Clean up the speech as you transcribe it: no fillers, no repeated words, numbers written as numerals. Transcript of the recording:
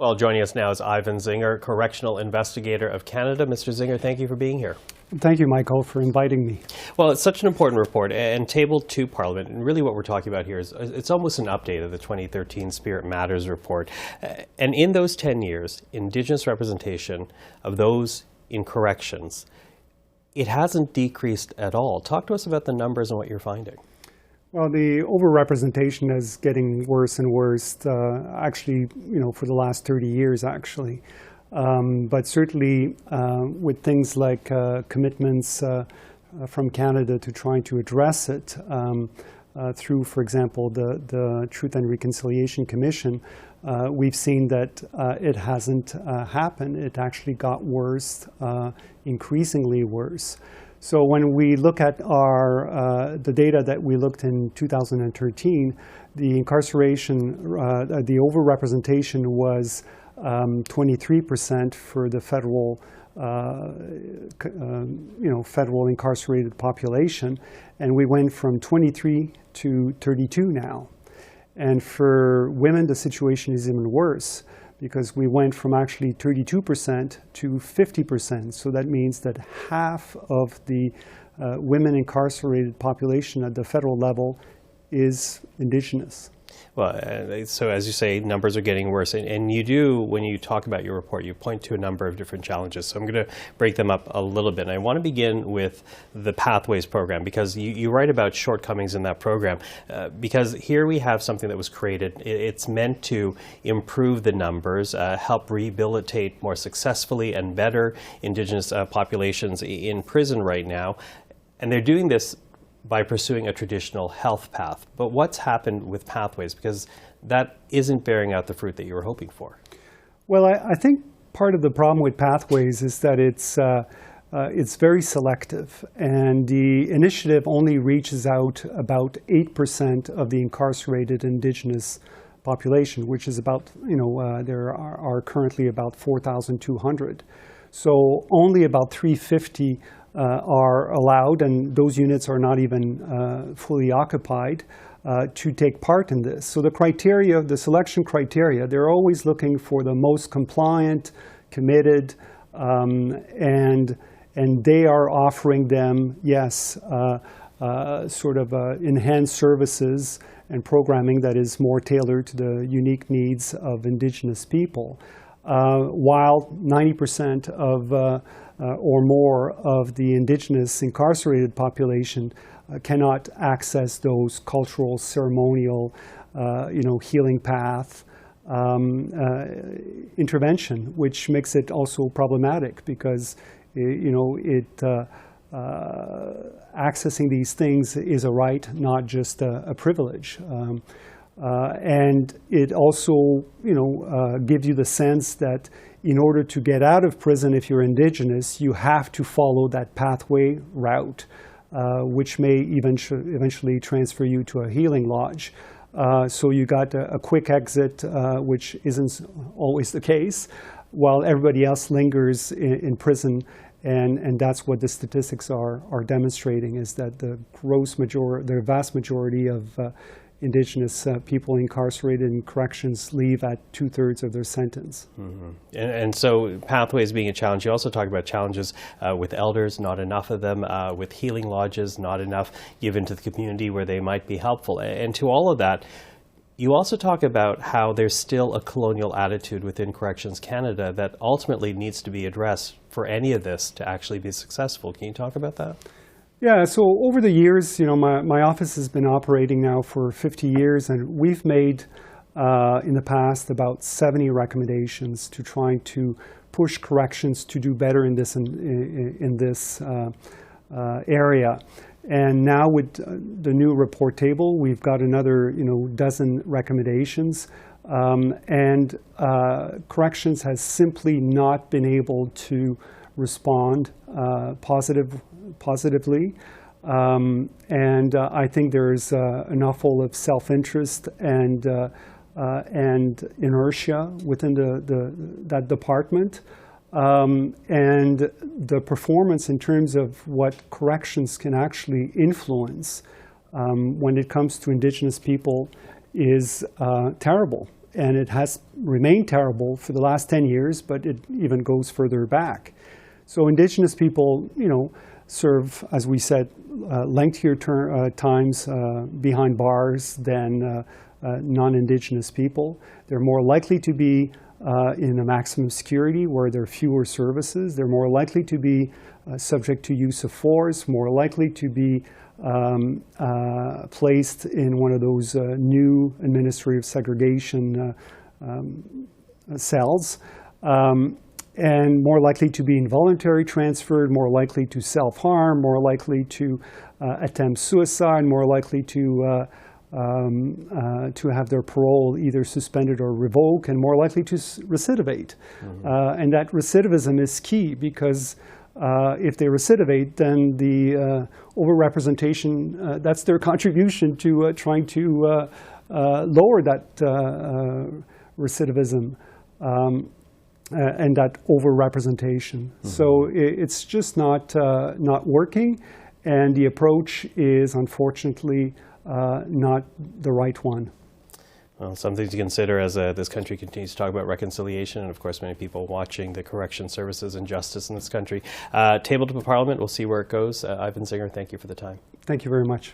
Well, joining us now is Ivan Zinger, Correctional Investigator of Canada. Mr. Zinger, thank you for being here. Thank you, Michael, for inviting me. Well, it's such an important report and tabled to Parliament. And really what we're talking about here is it's almost an update of the 2013 Spirit Matters report. And in those 10 years, Indigenous representation of those in corrections, it hasn't decreased at all. Talk to us about the numbers and what you're finding. Well, the overrepresentation is getting worse and worse, actually, for the last 30 years, actually. But certainly with things like commitments from Canada to trying to address it through, for example, the Truth and Reconciliation Commission, we've seen that it hasn't happened. It actually got worse, increasingly worse. So when we look at the data that we looked in 2013, the incarceration, the overrepresentation was 23% for the federal, federal incarcerated population, and we went from 23 to 32 now. And for women, the situation is even worse, because we went from actually 32% to 50%. So that means that half of the women incarcerated population at the federal level is Indigenous. Well, so as you say, numbers are getting worse. And you do, when you talk about your report, you point to a number of different challenges. So I'm going to break them up a little bit. And I want to begin with the Pathways program, because you write about shortcomings in that program. Because here we have something that was created. It's meant to improve the numbers, help rehabilitate more successfully and better Indigenous populations in prison right now. And they're doing this by pursuing a traditional health path. But what's happened with Pathways? Because that isn't bearing out the fruit that you were hoping for. Well, I think part of the problem with Pathways is that it's very selective. And the initiative only reaches out about 8% of the incarcerated Indigenous population, which is about, there are currently about 4,200. So only about 350 are allowed, and those units are not even fully occupied, to take part in this. So the criteria, the selection criteria, they're always looking for the most compliant, committed, and they are offering them, yes, sort of enhanced services and programming that is more tailored to the unique needs of Indigenous people. While 90% of or more of the Indigenous incarcerated population cannot access those cultural, ceremonial, healing path intervention, which makes it also problematic because, accessing these things is a right, not just a privilege. And it also, gives you the sense that in order to get out of prison, if you're Indigenous, you have to follow that pathway route, which may eventually transfer you to a healing lodge. So you got a quick exit, which isn't always the case, while everybody else lingers in prison. And that's what the statistics are demonstrating, is that the vast majority of Indigenous people incarcerated in corrections leave at 2/3 of their sentence. Mm-hmm. And so Pathways being a challenge, you also talk about challenges with elders, not enough of them, with healing lodges, not enough given to the community where they might be helpful. And to all of that, you also talk about how there's still a colonial attitude within Corrections Canada that ultimately needs to be addressed for any of this to actually be successful. Can you talk about that? Yeah, so over the years, my office has been operating now for 50 years, and we've made in the past about 70 recommendations to trying to push corrections to do better in this area. And now with the new report table, we've got another dozen recommendations, and corrections has simply not been able to respond positively, and I think there's an awful of self-interest and inertia within that department, and the performance in terms of what corrections can actually influence when it comes to Indigenous people is terrible. and it has remained terrible for the last 10 years, but it even goes further back. So Indigenous people, serve, as we said, lengthier times behind bars than non-Indigenous people. They're more likely to be in a maximum security where there are fewer services. They're more likely to be subject to use of force, more likely to be placed in one of those new administrative segregation cells, and more likely to be involuntary transferred, more likely to self-harm, more likely to attempt suicide, more likely to have their parole either suspended or revoked, and more likely to recidivate. And that recidivism is key because if they recidivate, then the overrepresentation, that's their contribution to trying to lower that recidivism and that overrepresentation. So it's just not working, and the approach is unfortunately not the right one. Well, something to consider as this country continues to talk about reconciliation, and of course many people watching the correction services and justice in this country. Tabled to Parliament, we'll see where it goes. Ivan Zinger, thank you for the time. Thank you very much.